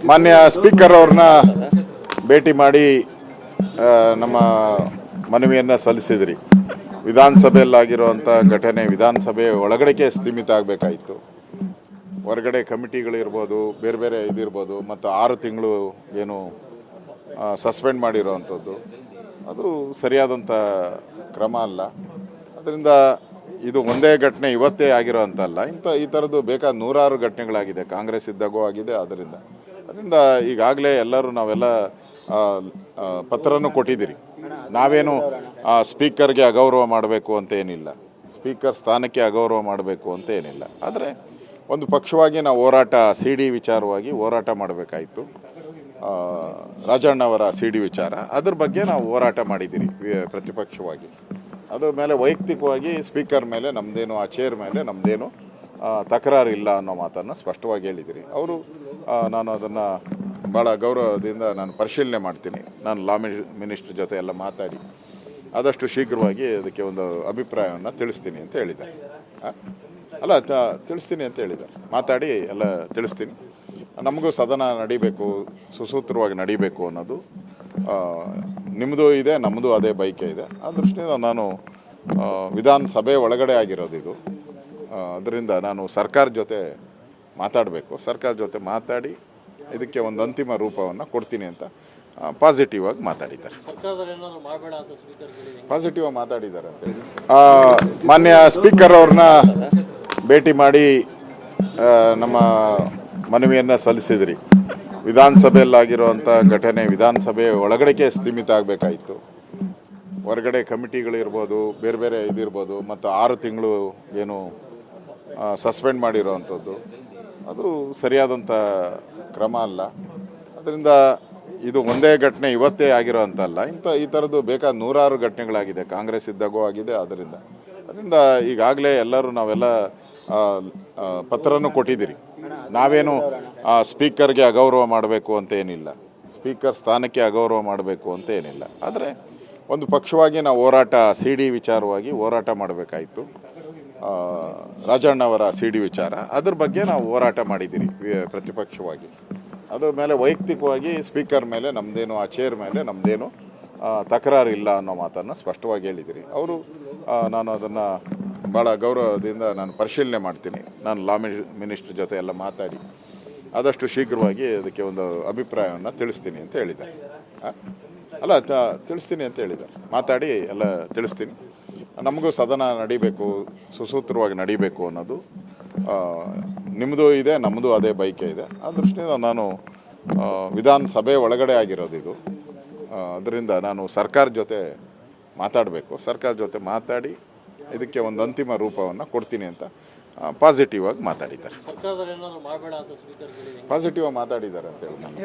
ಮಾನ್ಯ ಸ್ಪೀಕರ್ ಅವ್ರನ್ನ ಭೇಟಿ ಮಾಡಿ ನಮ್ಮ ಮನವಿಯನ್ನು ಸಲ್ಲಿಸಿದ್ರಿ. ವಿಧಾನಸಭೆಯಲ್ಲಾಗಿರುವಂಥ ಘಟನೆ ವಿಧಾನಸಭೆ ಒಳಗಡೆಗೆ ಸೀಮಿತ ಆಗಬೇಕಾಯಿತು. ಹೊರಗಡೆ ಕಮಿಟಿಗಳಿರ್ಬೋದು, ಬೇರೆ ಬೇರೆ ಇದಿರ್ಬೋದು, ಮತ್ತು 6 ತಿಂಗಳು ಏನು ಸಸ್ಪೆಂಡ್ ಮಾಡಿರೋವಂಥದ್ದು ಅದು ಸರಿಯಾದಂಥ ಕ್ರಮ ಅಲ್ಲ. ಅದರಿಂದ ಇದು ಒಂದೇ ಘಟನೆ ಇವತ್ತೇ ಆಗಿರೋವಂಥಲ್ಲ, ಈ ಥರದ್ದು ಬೇಕಾದ 100 ಘಟನೆಗಳಾಗಿದೆ. ಕಾಂಗ್ರೆಸ್ ಇದ್ದಾಗೂ ಆಗಿದೆ. ಅದರಿಂದ ಈಗಾಗಲೇ ನಾವೆಲ್ಲ ಪತ್ರನೂ ಕೊಟ್ಟಿದ್ದೀರಿ. ನಾವೇನು ಸ್ಪೀಕರ್ಗೆ ಅಗೌರವ ಮಾಡಬೇಕು ಅಂತ ಏನಿಲ್ಲ, ಸ್ಪೀಕರ್ ಸ್ಥಾನಕ್ಕೆ ಅಗೌರವ ಮಾಡಬೇಕು ಅಂತ ಏನಿಲ್ಲ. ಆದರೆ ಒಂದು ಪಕ್ಷವಾಗಿ ನಾವು ಹೋರಾಟ CD ವಿಚಾರವಾಗಿ ಹೋರಾಟ ಮಾಡಬೇಕಾಯಿತು. ರಾಜಣ್ಣವರ CD ವಿಚಾರ, ಅದ್ರ ಬಗ್ಗೆ ನಾವು ಹೋರಾಟ ಮಾಡಿದ್ದೀರಿ ಪ್ರತಿಪಕ್ಷವಾಗಿ. ಅದ್ರ ಮೇಲೆ ವೈಯಕ್ತಿಕವಾಗಿ ಸ್ಪೀಕರ್ ಮೇಲೆ ನಮ್ಮದೇನು, ಆ ಚೇರ್ ಮೇಲೆ ನಮ್ಮದೇನು ತಕರಾರು ಇಲ್ಲ ಅನ್ನೋ ಮಾತನ್ನು ಸ್ಪಷ್ಟವಾಗಿ ಹೇಳಿದ್ದೀರಿ. ಅವರು ನಾನು ಅದನ್ನು ಭಾಳ ಗೌರವದಿಂದ ನಾನು ಪರಿಶೀಲನೆ ಮಾಡ್ತೀನಿ. ನಾನು ಲಾ ಮಿನಿಸ್ಟ್ರ್ ಜೊತೆ ಎಲ್ಲ ಮಾತಾಡಿ ಆದಷ್ಟು ಶೀಘ್ರವಾಗಿ ಅದಕ್ಕೆ ಒಂದು ಅಭಿಪ್ರಾಯವನ್ನು ತಿಳಿಸ್ತೀನಿ ಅಂತ ಹೇಳಿದ್ದಾರೆ. ತಿಳಿಸ್ತೀನಿ ಅಂತ ಹೇಳಿದ್ದಾರೆ. ಮಾತಾಡಿ ಎಲ್ಲ ತಿಳಿಸ್ತೀನಿ. ನಮಗೂ ಸದನ ನಡಿಬೇಕು, ಸುಸೂತ್ರವಾಗಿ ನಡಿಬೇಕು ಅನ್ನೋದು ನಿಮ್ಮದು ಇದೆ, ನಮ್ಮದು ಅದೇ ಬಯಕೆ ಇದೆ. ಆ ದೃಷ್ಟಿಯಿಂದ ನಾನು ವಿಧಾನಸಭೆ ಒಳಗಡೆ ಆಗಿರೋದು ಇದು. ಅದರಿಂದ ನಾನು ಸರ್ಕಾರ ಜೊತೆ ಮಾತಾಡಬೇಕು. ಸರ್ಕಾರ ಜೊತೆ ಮಾತಾಡಿ ಇದಕ್ಕೆ ಒಂದು ಅಂತಿಮ ರೂಪವನ್ನು ಕೊಡ್ತೀನಿ ಅಂತ ಪಾಸಿಟಿವ್ ಆಗಿ ಮಾತಾಡಿದ್ದಾರೆ. ಪಾಸಿಟಿವ್ ಆಗಿ ಮಾತಾಡಿದ್ದಾರೆ ಅಂತ ಹೇಳಿ ಮಾನ್ಯ ಸ್ಪೀಕರ್ ಅವ್ರನ್ನ ಭೇಟಿ ಮಾಡಿ ನಮ್ಮ ಮನವಿಯನ್ನು ಸಲ್ಲಿಸಿದ್ರಿ. ವಿಧಾನಸಭೆಯಲ್ಲಾಗಿರುವಂಥ ಘಟನೆ ವಿಧಾನಸಭೆ ಒಳಗಡೆಗೆ ಸೀಮಿತ ಆಗಬೇಕಾಯಿತು. ಹೊರಗಡೆ ಕಮಿಟಿಗಳಿರ್ಬೋದು, ಬೇರೆ ಬೇರೆ ಇದಿರ್ಬೋದು, ಮತ್ತು 6 ತಿಂಗಳು ಏನು ಸಸ್ಪೆಂಡ್ ಮಾಡಿರೋವಂಥದ್ದು ಅದು ಸರಿಯಾದಂಥ ಕ್ರಮ ಅಲ್ಲ. ಅದರಿಂದ ಇದು ಒಂದೇ ಘಟನೆ ಇವತ್ತೇ ಆಗಿರೋವಂಥಲ್ಲ, ಈ ಥರದ್ದು ಬೇಕಾದ 100 ಘಟನೆಗಳಾಗಿದೆ. ಕಾಂಗ್ರೆಸ್ ಇದ್ದಾಗೂ ಆಗಿದೆ. ಅದರಿಂದ ಈಗಾಗಲೇ ನಾವೆಲ್ಲ ಪತ್ರನೂ ಕೊಟ್ಟಿದ್ದೀರಿ. ನಾವೇನು ಸ್ಪೀಕರ್ಗೆ ಅಗೌರವ ಮಾಡಬೇಕು ಅಂತ ಏನಿಲ್ಲ, ಸ್ಪೀಕರ್ ಸ್ಥಾನಕ್ಕೆ ಅಗೌರವ ಮಾಡಬೇಕು ಅಂತ ಏನಿಲ್ಲ. ಆದರೆ ಒಂದು ಪಕ್ಷವಾಗಿ ನಾವು ಹೋರಾಟ CD ವಿಚಾರವಾಗಿ ಹೋರಾಟ ಮಾಡಬೇಕಾಯಿತು. ರಾಜಣ್ಣವರ CD ವಿಚಾರ, ಅದ್ರ ಬಗ್ಗೆ ನಾವು ಹೋರಾಟ ಮಾಡಿದ್ದೀರಿ ಪ್ರತಿಪಕ್ಷವಾಗಿ. ಅದ್ರ ಮೇಲೆ ವೈಯಕ್ತಿಕವಾಗಿ ಸ್ಪೀಕರ್ ಮೇಲೆ ನಮ್ಮದೇನು, ಆ ಚೇರ್ ಮೇಲೆ ನಮ್ಮದೇನು ತಕರಾರು ಇಲ್ಲ ಅನ್ನೋ ಮಾತನ್ನು ಸ್ಪಷ್ಟವಾಗಿ ಹೇಳಿದ್ದೀರಿ. ಅವರು ನಾನು ಅದನ್ನು ಭಾಳ ಗೌರವದಿಂದ ನಾನು ಪರಿಶೀಲನೆ ಮಾಡ್ತೀನಿ. ನಾನು ಲಾ ಮಿನಿಸ್ಟ್ರ್ ಜೊತೆ ಎಲ್ಲ ಮಾತಾಡಿ ಆದಷ್ಟು ಶೀಘ್ರವಾಗಿ ಅದಕ್ಕೆ ಒಂದು ಅಭಿಪ್ರಾಯವನ್ನು ತಿಳಿಸ್ತೀನಿ ಅಂತ ಹೇಳಿದ್ದಾರೆ. ತಿಳಿಸ್ತೀನಿ ಅಂತ ಹೇಳಿದ್ದಾರೆ. ಮಾತಾಡಿ ಎಲ್ಲ ತಿಳಿಸ್ತೀನಿ. ನಮಗೂ ಸದನ ನಡಿಬೇಕು, ಸುಸೂತ್ರವಾಗಿ ನಡಿಬೇಕು ಅನ್ನೋದು ನಿಮ್ಮದು ಇದೆ, ನಮ್ಮದು ಅದೇ ಬಯಕೆ ಇದೆ. ಆ ದೃಷ್ಟಿಯಿಂದ ನಾನು ವಿಧಾನಸಭೆ ಒಳಗಡೆ ಆಗಿರೋದು ಇದು. ಅದರಿಂದ ನಾನು ಸರ್ಕಾರ ಜೊತೆ ಮಾತಾಡಬೇಕು. ಸರ್ಕಾರ ಜೊತೆ ಮಾತಾಡಿ ಇದಕ್ಕೆ ಒಂದು ಅಂತಿಮ ರೂಪವನ್ನು ಕೊಡ್ತೀನಿ ಅಂತ ಪಾಸಿಟಿವ್ ಆಗಿ ಮಾತಾಡಿದ್ದಾರೆ. ಪಾಸಿಟಿವ್ ಆಗಿ ಮಾತಾಡಿದ್ದಾರೆ ಅಂತ ಹೇಳಿ ನಾನು